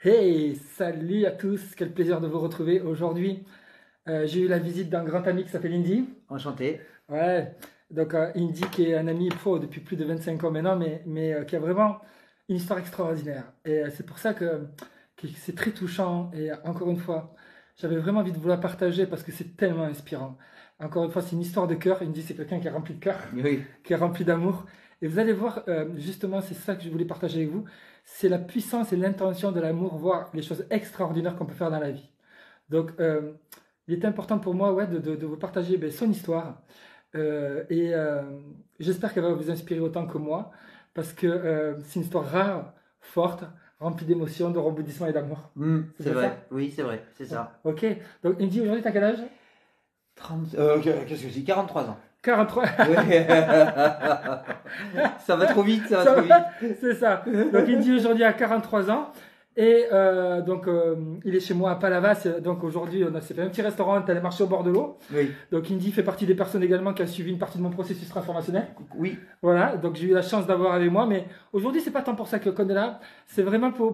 Hey, salut à tous, quel plaisir de vous retrouver aujourd'hui. J'ai eu la visite d'un grand ami qui s'appelle Indy. Enchanté. Ouais, donc Indy qui est un ami pro depuis plus de 25 ans maintenant, mais qui a vraiment une histoire extraordinaire. Et c'est pour ça que c'est très touchant. Et encore une fois, j'avais vraiment envie de vous la partager parce que c'est tellement inspirant. Encore une fois, c'est une histoire de cœur. Indy, c'est quelqu'un qui est rempli de cœur, Oui, qui est rempli d'amour. Et vous allez voir, justement, c'est ça que je voulais partager avec vous. C'est la puissance et l'intention de l'amour, voir les choses extraordinaires qu'on peut faire dans la vie. Donc, il est important pour moi, ouais, de vous partager ben, son histoire. Et j'espère qu'elle va vous inspirer autant que moi, parce que c'est une histoire rare, forte, remplie d'émotions, de rebondissements et d'amour. C'est c'est bien ça? vrai. Oui, c'est vrai, c'est Ouais. ça. Ok. Donc, Indy, aujourd'hui, t'as quel âge? 30, qu'est-ce que c'est? 43 ans. 43. Oui. Ça va trop vite, ça va Ça trop va, vite. c'est ça. Donc Indy aujourd'hui a 43 ans. Et il est chez moi à Palavas. Donc aujourd'hui, on s'est fait un petit restaurant, on est allé marcher au bord de l'eau. Oui, Donc Indy fait partie des personnes également qui a suivi une partie de mon processus transformationnel. oui, Voilà, donc j'ai eu la chance d'avoir avec moi. Mais aujourd'hui, c'est pas tant pour ça que qu'on est là. C'est vraiment pour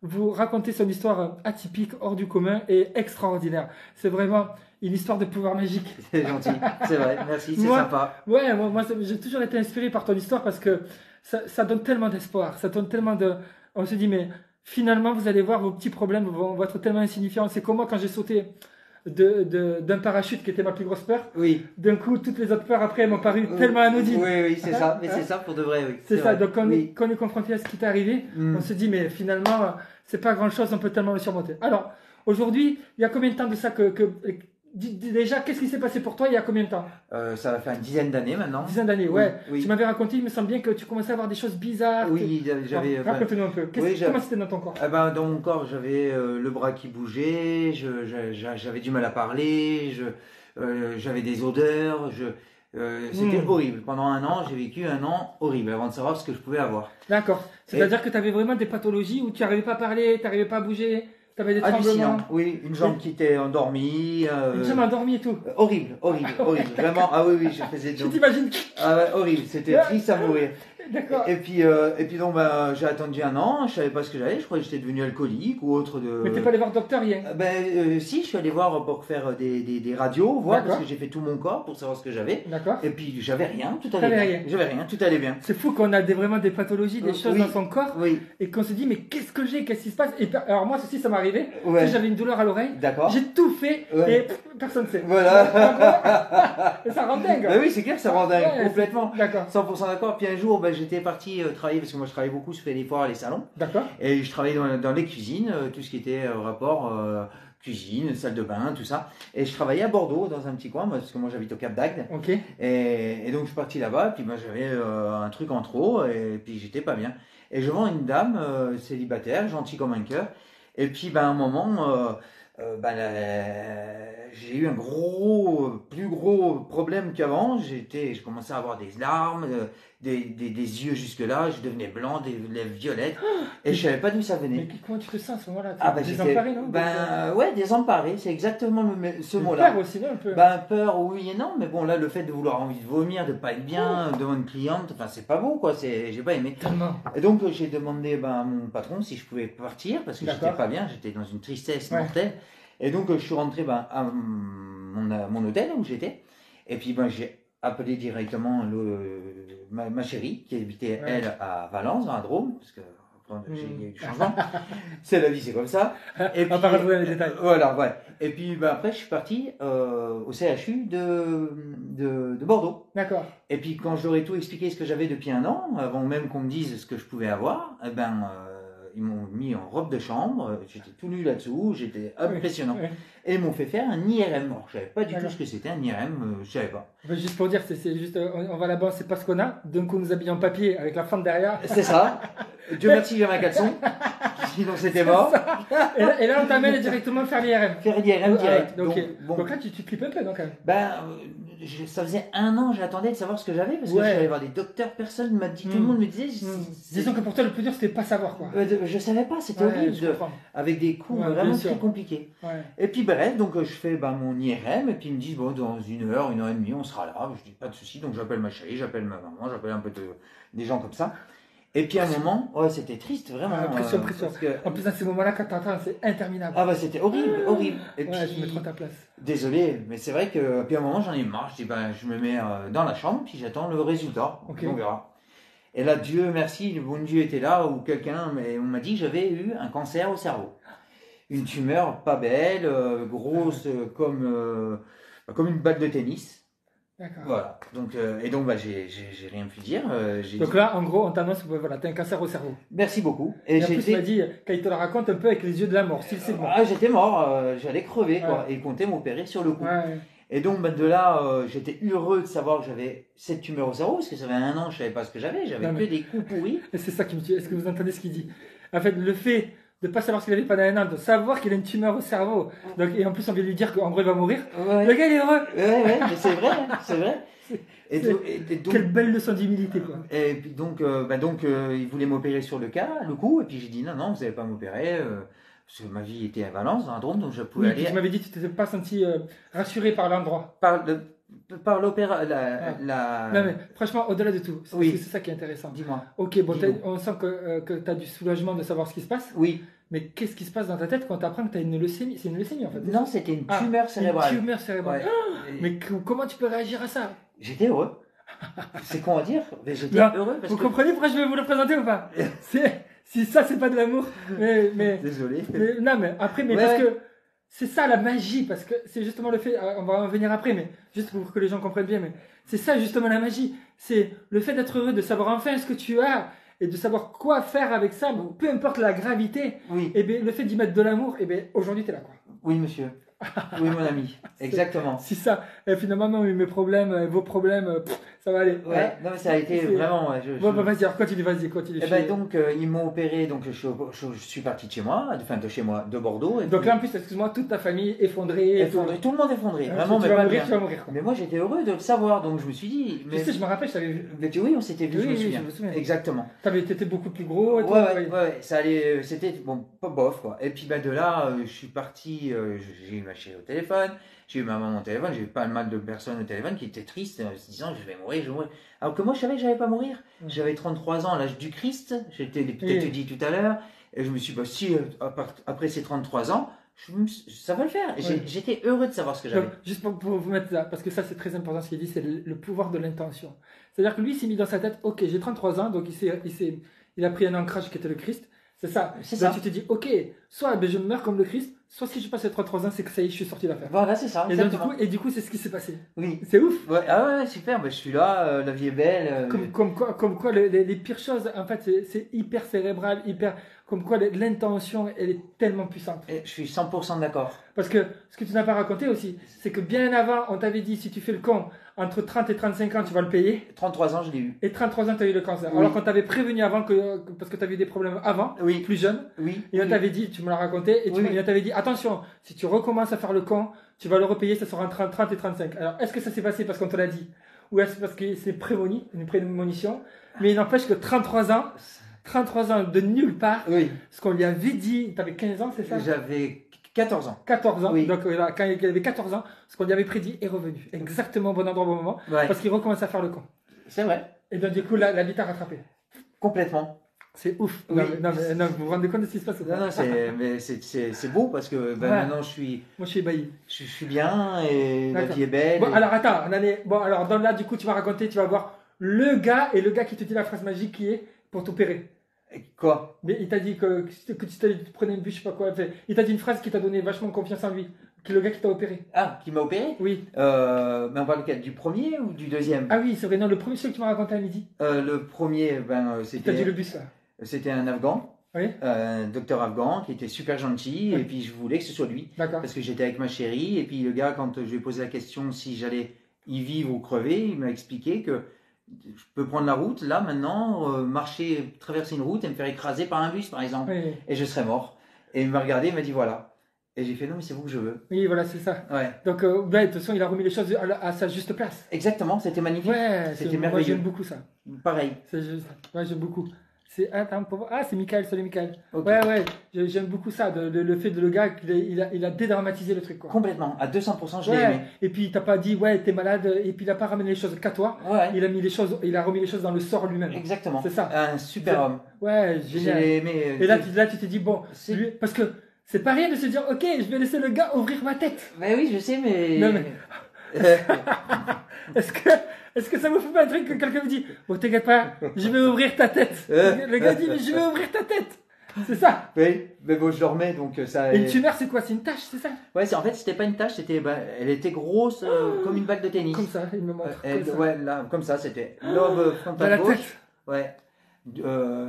vous raconter son histoire atypique, hors du commun et extraordinaire. C'est vraiment une histoire de pouvoir magique. c'est gentil. C'est vrai, merci, c'est Moi, sympa. ouais, moi j'ai toujours été inspiré par ton histoire parce que ça donne tellement d'espoir, ça donne tellement de... On se dit, mais finalement, vous allez voir, vos petits problèmes vont être tellement insignifiants. C'est comme moi quand j'ai sauté d'un parachute qui était ma plus grosse peur. Oui, D'un coup, toutes les autres peurs après m'ont paru oui, tellement anodines. oui, c'est Hein, ça. Mais hein. c'est ça pour de vrai, oui. C'est ça, Vrai. donc Oui. quand on est confronté à ce qui t'est arrivé, on Hmm. se dit, mais finalement, c'est pas grand-chose, on peut tellement le surmonter. Alors, aujourd'hui, il y a combien de temps de ça déjà, qu'est-ce qui s'est passé pour toi il y a combien de temps? Ça va faire une dizaine d'années maintenant. Dizaine d'années, Oui, ouais. oui. Tu m'avais raconté, il me semble bien que tu commençais à avoir des choses bizarres. Oui, j'avais. Raconte-nous un peu. Oui, Comment c'était dans ton corps? dans mon corps, j'avais le bras qui bougeait, j'avais du mal à parler, j'avais des odeurs, c'était Hmm. horrible. Pendant un an, j'ai vécu un an horrible avant de savoir ce que je pouvais avoir. D'accord. Et C'est-à-dire que tu avais vraiment des pathologies où tu n'arrivais pas à parler, tu n'arrivais pas à bouger, tu avais des hallucinant, tremblements, oui, une jambe qui était endormie, une jambe endormie et tout. horrible, horrible, horrible, vraiment, ah oui, oui, je faisais Je donc, t'imagine. ah ouais, horrible, c'était triste à mourir. D'accord. Et puis donc, j'ai attendu un an, je savais pas ce que j'avais, je croyais que j'étais devenu alcoolique ou autre Mais t'es de. pas allé voir le docteur, rien. Si, je suis allé voir pour faire des radios, voir, parce D'accord. que j'ai fait tout mon corps pour savoir ce que j'avais. D'accord. Et puis j'avais rien, tout allait T'avais bien. rien. J'avais rien, tout allait bien. C'est fou qu'on a vraiment des pathologies, des choses Oui, dans son corps, oui, et qu'on se dit, mais qu'est-ce que j'ai, qu'est-ce qui se passe? Alors moi, ceci, ça m'est arrivé. Tu ouais, sais, j'avais une douleur à l'oreille, d'accord. j'ai tout fait, Ouais. et personne ne sait. Voilà. Et ça rend dingue. Ben oui, c'est clair, ça rend dingue, Ouais, complètement. D'accord. 100% d'accord. Puis un jour, j'étais parti travailler, parce que moi je travaillais beaucoup, je fais des foires, les salons. D'accord. Et je travaillais dans les cuisines, tout ce qui était rapport cuisine, salle de bain, tout ça. Et je travaillais à Bordeaux, dans un petit coin, parce que moi j'habite au Cap d'Agde. Ok. Et donc je suis parti là-bas, puis j'avais un truc en trop, et puis j'étais pas bien. Et je vends une dame célibataire, gentille comme un cœur. Et puis à un moment, j'ai eu un plus gros problème qu'avant. Je commençais à avoir des larmes, des yeux jusque-là, je devenais blanc, des lèvres violettes, et je savais pas d'où ça Mais venait. comment tu te sens à ce moment-là? Ah T'es j'étais, désemparé, non? ouais, désemparé, c'est exactement ce Tu mot-là. peur aussi, non, un peu? Peur, oui et non, mais bon, là, le fait de vouloir envie de vomir, de pas être bien devant une cliente, enfin, c'est pas beau, quoi, j'ai pas aimé. Tellement. Et donc, j'ai demandé à mon patron si je pouvais partir, parce que j'étais D'accord. pas bien, j'étais dans une tristesse Ouais. mortelle. Et donc, je suis rentré à mon hôtel où j'étais, et puis, j'ai appelé directement ma chérie, qui habitait, Ouais. elle, à Valence, dans la Drôme, parce que après, il y a eu du Hmm. changement. C'est la vie, c'est comme ça. Et On va pas rentrer dans les détails. voilà, ouais. Et puis après, je suis parti au CHU de Bordeaux. D'accord. Et puis quand je leur ai tout expliqué ce que j'avais depuis un an, avant même qu'on me dise ce que je pouvais avoir, ils m'ont mis en robe de chambre, j'étais tout nu là-dessous, j'étais impressionnant. Oui. Et ils m'ont fait faire un IRM. Alors, je savais pas du tout D'accord. ce que c'était un IRM, je savais pas. Ben, juste pour dire, c'est juste, on va là-bas, c'est pas ce qu'on a. D'un coup, on nous habille en papier avec la femme derrière. C'est ça. Dieu merci, j'avais un caleçon. Sinon c'était mort. Et là, on t'amène directement faire l'IRM. Faire l'IRM direct. Ah, ok. Bon. Donc là, tu te flippes un peu, donc, quand même. Ça faisait un an, j'attendais de savoir ce que j'avais, parce que Ouais. je suis allé voir des docteurs, personne ne m'a dit, tout le Hmm. monde me disait, Disons que pour toi, le plus dur, c'était pas savoir, quoi. je savais pas, c'était Ouais, horrible, je comprends. avec des coups Ouais, vraiment bien sûr. très compliqués. Ouais. Et puis bref, donc je fais mon IRM, et puis ils me disent, bon, dans une heure et demie, on sera là. Je dis, pas de souci, donc j'appelle ma chérie, j'appelle ma maman, j'appelle un peu des gens comme ça. Et puis à un moment, ouais, c'était triste, vraiment. Pression, pression. Parce que... En plus, dans ces moments-là, quand t'entends, c'est interminable. Ah bah c'était horrible, horrible. Et Ouais, je me mets puis, trop à ta place. désolé, mais c'est vrai que puis à un moment j'en ai marre. Je dis ben je me mets dans la chambre puis j'attends le résultat. Ok. Puis on verra. Et là, Dieu merci, le bon Dieu était là ou quelqu'un, mais on m'a dit que j'avais eu un cancer au cerveau. Une tumeur pas belle, grosse comme une balle de tennis. D'accord. Voilà. Donc et donc bah j'ai rien pu dire. J'ai Donc dit, là, en gros, on t'annonce, voilà, t'as un cancer au cerveau. merci beaucoup. Et Et en plus, il j'étais m'a dit, quand il te le raconte, un peu avec les yeux de la mort, style c'est mort. ah, j'étais mort, j'allais crever quoi. Et ils comptaient m'opérer sur le coup. Ouais. Et donc bah, de là, j'étais heureux de savoir que j'avais cette tumeur au cerveau, parce que ça fait 1 an, je savais pas ce que j'avais Non, que mais- des coups pourris. Et c'est ça qui me tue. Est-ce que vous entendez ce qu'il dit? En fait, le fait de ne pas savoir ce qu'il avait pendant un an, de savoir qu'il a une tumeur au cerveau, donc, et en plus on vient lui dire qu'en gros il va mourir, Ouais, le gars il est heureux. ouais, mais c'est vrai, hein, c'est vrai. Et, C'est- et donc, Quelle belle leçon d'humilité, quoi. et puis donc, il voulait m'opérer sur le coup, et puis j'ai dit non, non, vous n'allez pas m'opérer, parce que ma vie était à Valence, dans la Drôme, donc je pouvais Oui, puis aller tu m'avais dit que tu t'étais pas senti rassuré par l'endroit. par l'opéra, Non mais franchement, au-delà de tout, Oui. c'est ça qui est intéressant. Dis-moi. Ok, bon, Dis-moi. on sent que tu as du soulagement de savoir ce qui se passe, Oui. mais qu'est-ce qui se passe dans ta tête quand tu apprends que tu as une leucémie? C'est une leucémie en fait. Non, c'était une Ah, tumeur cérébrale. Une tumeur cérébrale. Ouais. Mais comment tu peux réagir à ça? J'étais heureux. C'est con à dire, mais j'étais Non, heureux parce Vous que. comprenez pourquoi je vais vous le présenter ou pas? Si ça c'est pas de l'amour, mais Désolé. non mais après Ouais, parce ouais. que c'est ça la magie, parce que c'est justement le fait, on va en venir après, mais juste pour que les gens comprennent bien, mais c'est ça justement la magie, c'est le fait d'être heureux, de savoir enfin ce que tu as et de savoir quoi faire avec ça, bon, peu importe la gravité, Oui, et bien le fait d'y mettre de l'amour, et bien aujourd'hui t'es là quoi. oui, monsieur. Oui, mon ami. Exactement. Si ça, et finalement non, mais mes problèmes, vos problèmes, ça va aller. Ouais, Hein. non, mais ça a été C'est- vraiment. Bon bah vas-y, alors continue. Eh ben, donc, ils m'ont opéré, donc je suis parti de chez moi, de Bordeaux. Et Donc puis, là en plus, excuse-moi, toute ta famille effondrée. effondré, tout le monde effondré, Hein, vraiment, tu mais vas pas mourir, bien. tu vas mourir. Quoi. Mais moi, j'étais heureux de le savoir, donc je me suis dit. Tu sais, je me rappelle, je t'avais vu. Mais oui, on s'était vu, Oui, je me oui, souviens. je me souviens. Exactement. T'étais beaucoup plus gros et tout. Ouais, ça allait, c'était bon, pas bof quoi. Et puis ben de là, je suis parti, j'ai eu ma chérie au téléphone, j'ai eu ma maman au téléphone, j'ai eu pas mal de personnes au téléphone qui étaient tristes, se disant je vais mourir. Alors que moi je savais que j'allais pas mourir. J'avais 33 ans à l'âge du Christ, je t'ai peut-être Oui. dit tout à l'heure, et je me suis dit, bah, si après ces 33 ans, ça va le faire. Et Oui. j'étais heureux de savoir ce que j'avais. Donc, juste pour vous mettre là, parce que ça c'est très important ce qu'il dit, c'est le pouvoir de l'intention. C'est-à-dire que lui il s'est mis dans sa tête, ok, j'ai 33 ans, donc il a pris un ancrage qui était le Christ. C'est ça. C'est Donc ça. tu te dis, ok, soit ben, je meurs comme le Christ, soit si je passe les 33 ans, c'est que ça y est, je suis sorti d'affaire. Voilà, c'est ça. Et donc, Exactement. du coup, c'est ce qui s'est passé. Oui. C'est ouf. Ouais, ah ouais, super, bah, je suis là, la vie est belle. Comme quoi les pires choses, en fait, c'est hyper cérébral, comme quoi l'intention, elle est tellement puissante. Et je suis 100% d'accord. Parce que ce que tu n'as pas raconté aussi, c'est que bien avant, on t'avait dit, si tu fais le con, entre 30 et 35 ans, tu vas le payer. 33 ans, je l'ai eu. Et 33 ans, tu as eu le cancer. Oui. Alors qu'on t'avait prévenu avant, parce que tu avais eu des problèmes avant, Oui. plus jeune. Oui. Et on oui. t'avait dit, tu me l'as raconté, et Oui. on t'avait dit, attention, si tu recommences à faire le con, tu vas le repayer, ça sera entre 30 et 35. Alors, est-ce que ça s'est passé parce qu'on te l'a dit? Ou est-ce parce que c'est une prémonition? Mais il n'empêche que 33 ans de nulle part, Oui. ce qu'on lui avait dit, tu avais 15 ans, c'est ça? J'avais 14 ans. 14 ans, Oui. donc là, quand il avait 14 ans, ce qu'on lui avait prédit est revenu. Exactement au bon endroit, au bon moment, Ouais. parce qu'il recommence à faire le con. C'est vrai. Et donc du coup, la vie t'a rattrapé. Complètement. C'est ouf. Oui. Non, vous vous rendez compte de ce qui se passe? Non, non, c'est beau parce que ben, Ouais. maintenant je Moi, je suis ébahi. suis bien et la D'accord. vie est belle. Bon, et- alors attends, alors dans là, du coup, tu vas raconter, tu vas voir le gars qui te dit la phrase magique qui est pour t'opérer. Quoi? Mais il t'a dit que tu prenais une bûche, je sais pas quoi. Enfin, il t'a dit une phrase qui t'a donné vachement confiance en lui. Que le gars qui t'a opéré. Ah, qui m'a opéré? Oui. Mais on parle du premier ou du deuxième? Ah oui, c'est vrai. Non, le premier celui que tu m'as raconté à midi. Le premier, ben, Il t'a dit le bus là. c'était un Afghan, Oui. un docteur afghan qui était super gentil Oui. et puis je voulais que ce soit lui. D'accord. Parce que j'étais avec ma chérie, et puis le gars, quand je lui ai posé la question si j'allais y vivre ou crever, il m'a expliqué que je peux prendre la route, là, maintenant, marcher, traverser une route et me faire écraser par un bus, par exemple, Oui. et je serais mort. Et il m'a regardé, il m'a dit voilà. Et j'ai fait non, mais c'est vous que je veux. Oui, voilà, c'est ça. Ouais, Donc, ben, de toute façon, il a remis les choses à sa juste place. exactement, c'était magnifique. Ouais, C'était moi merveilleux. j'aime beaucoup ça. Pareil. C'est juste, ouais, j'aime beaucoup. Attends, ah, c'est Michael, salut Michael. Ok. Ouais, j'aime beaucoup ça, le fait de le gars, il a dédramatisé le truc, quoi. Complètement, à 200%, je l'ai Ouais, aimé. et puis t'as pas dit, ouais, t'es malade, et puis il a pas ramené les choses qu'à toi. Ouais, Il a remis les choses dans le sort lui-même. exactement. C'est ça. Un super homme. Ouais, J'ai génial. aimé. Et là, tu t'es dit, bon, C'est- parce que c'est pas rien de se dire, ok, je vais laisser le gars ouvrir ma tête. Mais oui, je sais, mais. Non, mais- Est-ce que ça vous fait pas un truc que quelqu'un me dit, oh, t'inquiète pas, je vais ouvrir ta tête. Le gars dit, mais je vais ouvrir ta tête. C'est ça. Oui, mais bon, je dormais, donc ça. Et une tumeur, c'est quoi? C'est une tache, c'est ça? Ouais, en fait, c'était pas une tache, elle était grosse comme une balle de tennis. Comme ça, il me montre. Comme ça. Ouais, là, comme ça, c'était lobe Dans frontal la gauche. tête. Ouais.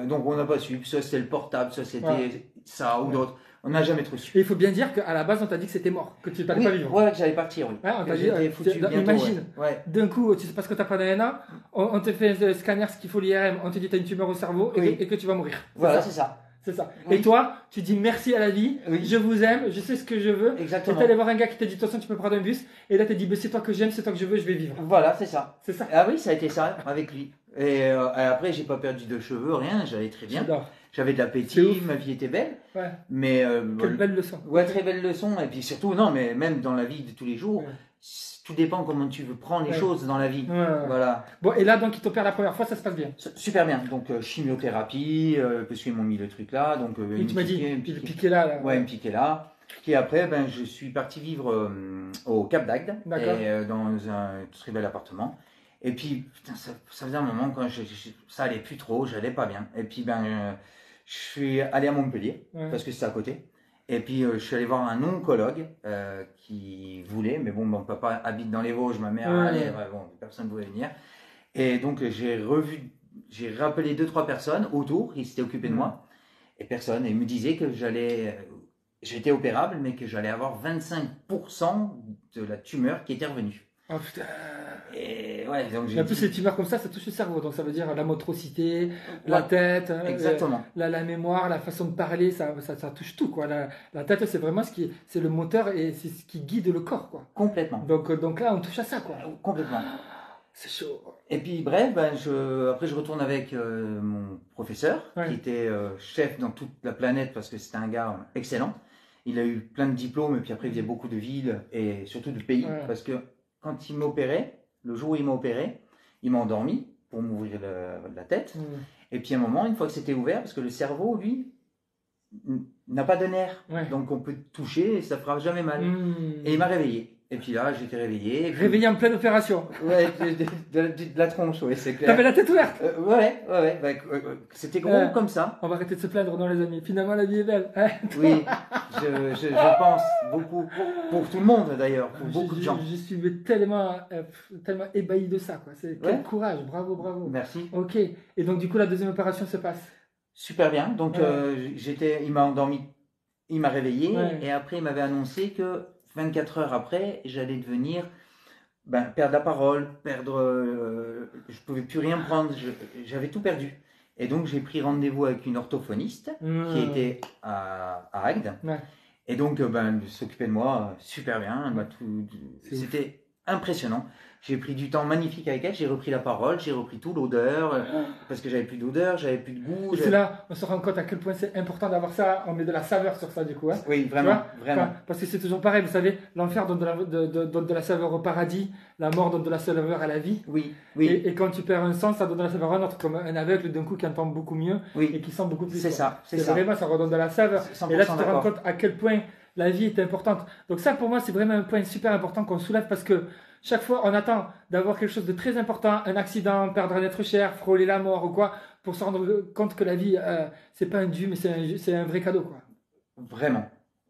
Donc on n'a pas su. Soit c'était le portable, soit c'était Ouais. ça ou Ouais. d'autres. On n'a jamais trop su. Et il faut bien dire qu'à la base, on t'a dit que c'était mort, que tu n'allais Oui, pas vivre. ouais, que j'allais partir, oui. Ouais, on t'a Que dit, j'étais foutu bientôt, imagine. Ouais. D'un coup, tu sais pas ce que t'as pendant un an, on te fait le scanner, ce qu'il faut l'IRM, on te dit que t'as une tumeur au cerveau Oui. et que tu vas mourir. Voilà, ça. c'est ça. C'est ça. Oui. Et toi, tu dis merci à la vie, Oui. je vous aime, je sais ce que je veux. Et Exactement. t'es allé voir un gars qui t'a dit, de toute façon, tu peux prendre un bus. Et là, t'as dit, c'est toi que j'aime, c'est toi que je veux, je vais vivre. Voilà, c'est ça. C'est ça. Ah oui, ça a été ça avec lui. Et après, j'ai pas perdu de cheveux, rien, j'allais très bien. J'adore. J'avais de C'est l'appétit, ouf. ma vie était belle. Ouais. Mais Quelle belle leçon. ouais, très belle leçon. Et puis surtout, non, mais même dans la vie de tous les jours, Ouais. tout dépend comment tu veux prendre les Ouais. choses dans la vie. Ouais, ouais. Voilà. Bon, et là, donc, il t'opère la première fois, ça se passe bien. Super bien. Donc chimiothérapie, parce qu'ils m'ont mis le truc là. Donc Et tu m'as dit, une il piquait là. Ouais, une piquée là. Et après, ben, je suis parti vivre au Cap d'Agde, D'accord. et, dans un très bel appartement. Et puis, putain, ça faisait un moment quand ça allait plus trop, j'allais pas bien. Et puis, ben, je suis allé à Montpellier, Ouais. parce que c'est à côté. Et puis, je suis allé voir un oncologue qui voulait, mais bon, mon papa habite dans les Vosges, ma mère, Ouais. allez, ouais, bon, personne ne voulait venir. Et donc, j'ai rappelé 2-3 personnes autour qui s'étaient occupées de moi. Et personne, et me disait que j'étais opérable, mais que j'allais avoir 25% de la tumeur qui était revenue. Oh putain. Et ouais, donc Et j'ai en plus, dit- les tumeurs comme ça touche le cerveau. Donc, ça veut dire la motricité, Ouais, la tête, exactement. la mémoire, la façon de parler, ça touche tout, quoi. La tête, c'est vraiment c'est le moteur et c'est ce qui guide le corps, quoi. Complètement. Donc là, on touche à ça, quoi. Complètement. C'est chaud. Et puis bref, ben, après je retourne avec mon professeur, Ouais. qui était chef dans toute la planète parce que c'était un gars excellent. Il a eu plein de diplômes et puis après il faisait beaucoup de villes et surtout de pays. Ouais. Parce que quand il m'opérait, le jour où il m'a opéré, il m'a endormi pour m'ouvrir la tête. Et puis à un moment, une fois que c'était ouvert, parce que le cerveau, lui, n'a pas de nerfs. Ouais. Donc on peut toucher et ça fera jamais mal. Et il m'a réveillé. Et puis là, j'étais réveillé. Et puis- Réveillé en pleine opération. Ouais, de la tronche, ouais, c'est clair. T'avais la tête ouverte. Ouais. C'était gros Ouais. comme ça. On va arrêter de se plaindre, non, les amis. Finalement, la vie est belle. Hein. Oui, je pense beaucoup. Pour tout le monde d'ailleurs, pour beaucoup de gens. Je suis mais tellement ébahi de ça, quoi. Quel Ouais. courage. Bravo, bravo. Merci. Ok. Et donc, du coup, la deuxième opération se passe. Super bien. Donc, Ouais. il m'a endormi, il m'a réveillé. Ouais. Et après, il m'avait annoncé que 24 heures après, j'allais devenir. Perdre la parole, je pouvais plus rien prendre, j'avais tout perdu. Et donc j'ai pris rendez-vous avec une orthophoniste qui était à Agde. Ouais. Et donc elle s'occupait de moi super bien. Elle m'a C'est C'était impressionnant. J'ai pris du temps magnifique avec elle, j'ai repris la parole, j'ai repris tout l'odeur, parce que j'avais plus d'odeur, j'avais plus de goût. Et c'est là, on se rend compte à quel point c'est important d'avoir ça. On met de la saveur sur ça, du coup. Hein. Oui, Tu vraiment, vois vraiment. Enfin, parce que c'est toujours pareil, vous savez, l'enfer donne donne de la saveur au paradis, la mort donne de la saveur à la vie. Oui, Et quand tu perds un sens, ça donne de la saveur à un autre, comme un aveugle d'un coup qui entend beaucoup mieux et oui, qui sent beaucoup plus. c'est quoi. ça, c'est C'est ça. vraiment, ça redonne de la saveur. 100% Et là, tu te rends d'accord. compte à quel point la vie est importante. Donc ça, pour moi, c'est vraiment un point super important qu'on soulève parce que chaque fois, on attend d'avoir quelque chose de très important, un accident, perdre un être cher, frôler la mort ou quoi, pour se rendre compte que la vie, c'est pas un dû, mais c'est un vrai cadeau, quoi. Vraiment,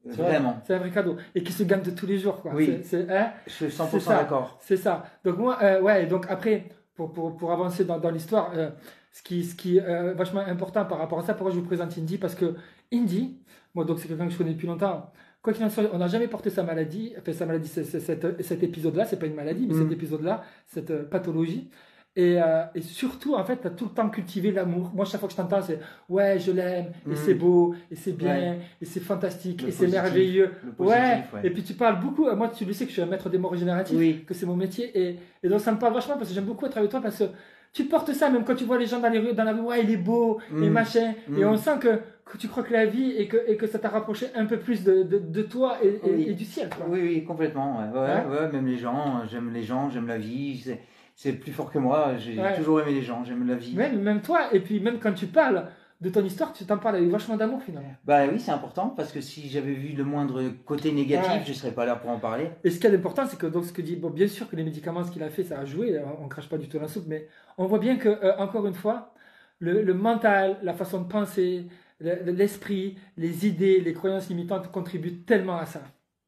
Tu vois, vraiment. c'est un vrai cadeau. Et qui se gagne de tous les jours, quoi. Oui. Hein, Je suis C'est 100% ça. d'accord. c'est ça. Donc moi, ouais, donc après, pour avancer dans l'histoire, ce qui est vachement important par rapport à ça, pourquoi je vous présente Indy, parce que Indy, moi donc c'est quelqu'un que je connais depuis longtemps, quoi qu'il en soit, on n'a jamais porté sa maladie, enfin sa maladie, c'est cet épisode-là, c'est pas une maladie, mais cet épisode-là, cette pathologie. Et surtout, en fait, tu as tout le temps cultivé l'amour. Moi, chaque fois que je t'entends, c'est ouais, je l'aime, et c'est beau, et c'est bien, Ouais. et c'est fantastique, Le et c'est positif, merveilleux. le positif, ouais. Et puis tu parles beaucoup. Moi, tu le sais que je suis un maître des mots régénératifs, Oui. que c'est mon métier. Et donc, ça me parle vachement parce que j'aime beaucoup être avec toi parce que tu portes ça, même quand tu vois les gens dans les rues, dans la rue, ouais, il est beau, et machin, et on sent que tu crois que la vie, et que ça t'a rapproché un peu plus de toi et du ciel, quoi. Oui, complètement. Ouais, même les gens, j'aime la vie, c'est plus fort que moi, j'ai toujours aimé les gens, j'aime la vie. Même toi, et puis même quand tu parles de ton histoire, tu t'en parles avec vachement d'amour finalement. Bah oui, c'est important, parce que si j'avais vu le moindre côté négatif, je ne serais pas là pour en parler. Et ce qui est important, c'est que, donc, ce que dit, bon, bien sûr que les médicaments, ce qu'il a fait, ça a joué, on ne crache pas du tout dans la soupe, mais on voit bien que, encore une fois, le mental, la façon de penser, l'esprit, les idées, les croyances limitantes contribuent tellement à ça.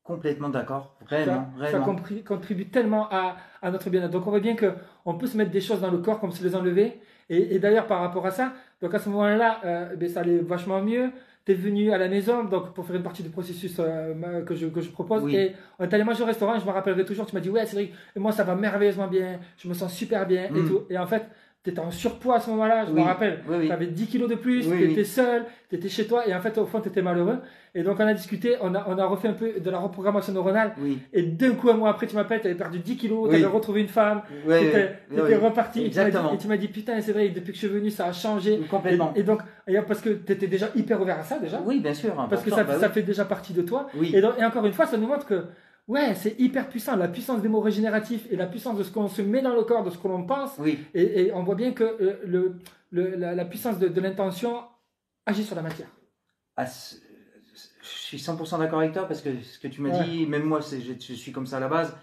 Complètement d'accord, vraiment. Ça contribue tellement à notre bien-être. Donc on voit bien qu'on peut se mettre des choses dans le corps comme se les enlever. Et d'ailleurs par rapport à ça, donc à ce moment-là, ça allait vachement mieux. Tu es venu à la maison donc pour faire une partie du processus que je propose. Oui. Et on est allé manger au restaurant, je me rappellerai toujours, tu m'as dit ouais Cédric, et moi ça va merveilleusement bien, je me sens super bien et tout. Et en fait, tu étais en surpoids à ce moment-là, je me rappelle. Tu avais 10 kilos de plus, tu étais seul, tu étais chez toi et en fait, au fond, tu étais malheureux. Et donc, on a discuté, on a refait un peu de la reprogrammation neuronale. Et d'un coup, un mois après, tu m'appelles, tu avais perdu 10 kilos, tu avais retrouvé une femme, tu étais reparti. Et tu m'as dit, putain, c'est vrai, depuis que je suis venu, ça a changé. Complètement. Et donc, parce que tu étais déjà hyper ouvert à ça, déjà. Oui, bien sûr. Parce que ça fait déjà partie de toi. Et encore une fois, ça nous montre que ouais, c'est hyper puissant, la puissance des mots régénératifs et la puissance de ce qu'on se met dans le corps, de ce que l'on pense. Et on voit bien que la puissance de l'intention agit sur la matière. Je suis 100% d'accord avec toi parce que ce que tu m'as dit, même moi, je suis comme ça à la base.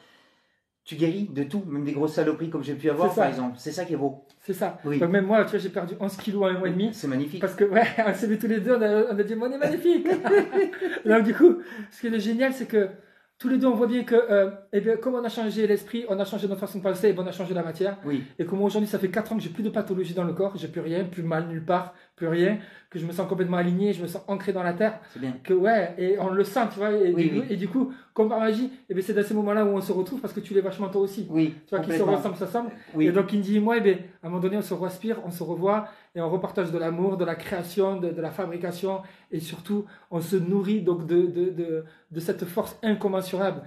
Tu guéris de tout, même des grosses saloperies comme j'ai pu avoir, par exemple. C'est ça qui est beau. C'est ça. Donc même moi, tu vois, j'ai perdu 11 kilos en un mois et demi. C'est magnifique. Parce que, ouais, on s'est vu tous les deux, on a dit, on est magnifique. Donc du coup, ce qui est génial, c'est que tous les deux, on voit bien que, comme on a changé l'esprit, on a changé notre façon de penser, et on a changé la matière. Et comme aujourd'hui, ça fait 4 ans que j'ai plus de pathologie dans le corps, j'ai plus rien, plus mal nulle part, plus rien, que je me sens complètement aligné, je me sens ancré dans la terre. C'est bien. Que ouais, et on le sent, tu vois. Et du coup, comme par magie, c'est dans ces moments-là où on se retrouve parce que tu l'es vachement toi aussi. Oui. Tu vois, qui se ressemble, ça semble. Et donc, Indy et moi, à un moment donné, on se respire, on se revoit et on repartage de l'amour, de la création, de la fabrication et surtout, on se nourrit donc de cette force incommensurable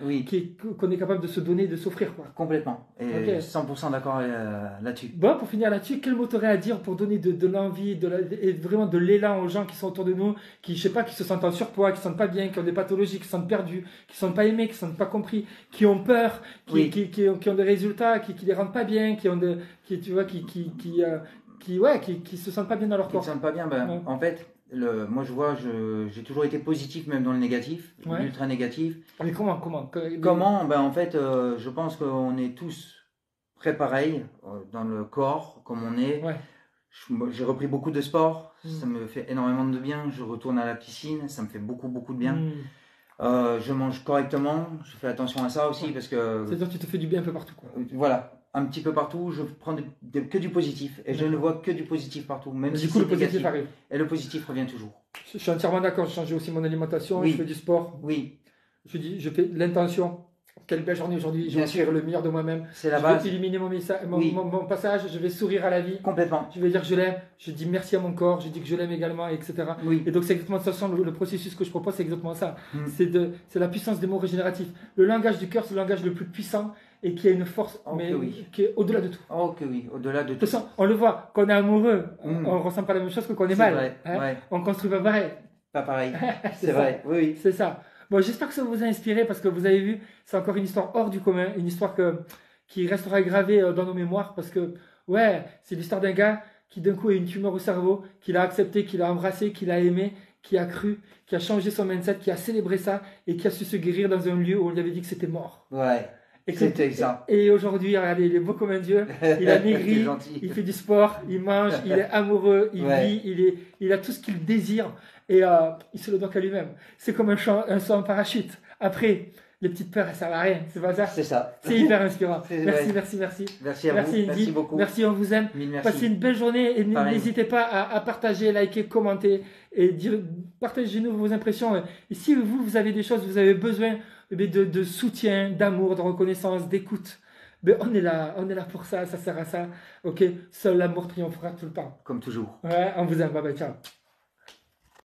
qu'on est capable de se donner, de s'offrir, quoi. Complètement. Et 100% d'accord là-dessus. Bon, pour finir là-dessus, quel mot t'aurais à dire pour donner de l'envie et vraiment de l'élan aux gens qui sont autour de nous, qui, je sais pas, qui se sentent en surpoids, qui se sentent pas bien, qui ont des pathologies, qui se sentent perdus, qui se sentent pas aimés, qui se sentent pas compris, qui ont peur, qui ont des résultats, qui les rendent pas bien, qui se sentent pas bien dans leur corps. Qui se sentent pas bien, en fait, moi je vois, j'ai toujours été positif même dans le négatif, ultra négatif. Mais comment En fait, je pense qu'on est tous très pareils dans le corps, comme on est. J'ai repris beaucoup de sport, ça me fait énormément de bien. Je retourne à la piscine, ça me fait beaucoup de bien. Je mange correctement, je fais attention à ça aussi parce que. C'est-à-dire que tu te fais du bien un peu partout, quoi. Voilà, un petit peu partout, je prends que du positif et je ne vois que du positif partout, même si du coup le positif arrive. Et le positif revient toujours. Je suis entièrement d'accord, j'ai changé aussi mon alimentation, je fais du sport. Je fais de l'intention. Quelle belle journée aujourd'hui, je vais faire le meilleur de moi-même. C'est la base. Je vais éliminer mon passage, je vais sourire à la vie. Complètement. Je vais dire que je l'aime, je dis merci à mon corps, je dis que je l'aime également, etc. Et donc c'est exactement ça, le processus que je propose, c'est exactement ça. C'est la puissance des mots régénératifs. Le langage du cœur, c'est le langage le plus puissant et qui a une force, qui est au-delà de tout. Oh que oui, au-delà de tout. De toute façon, on le voit, quand on est amoureux, on ne ressent pas la même chose que quand on est mal. Vrai, On construit pas pareil. Pas pareil, c'est vrai, oui. C'est ça. Bon, j'espère que ça vous a inspiré parce que vous avez vu, c'est encore une histoire hors du commun, une histoire qui restera gravée dans nos mémoires parce que, c'est l'histoire d'un gars qui d'un coup a une tumeur au cerveau, qu'il a accepté, qu'il a embrassé, qu'il a aimé, qui a cru, qui a changé son mindset, qui a célébré ça et qui a su se guérir dans un lieu où on lui avait dit que c'était mort. C'était ça. Et aujourd'hui, regardez, il est beau comme un dieu, il a maigri, il fait du sport, il mange, il est amoureux, il vit, il a tout ce qu'il désire. Et il se le doit qu'à lui-même. C'est comme un saut en parachute. Après, les petites peurs, elles servent à rien. C'est pas ça. C'est ça. C'est hyper inspirant. Merci. Merci à vous. Merci beaucoup. Merci, on vous aime. Passez une belle journée et n'hésitez pas à partager, liker, commenter et partagez-nous vos impressions. Et si vous avez des choses, vous avez besoin de soutien, d'amour, de reconnaissance, d'écoute, on est là pour ça sert à ça. Ok, seul l'amour triomphera tout le temps. Comme toujours. On vous aime. Bye bye, ciao.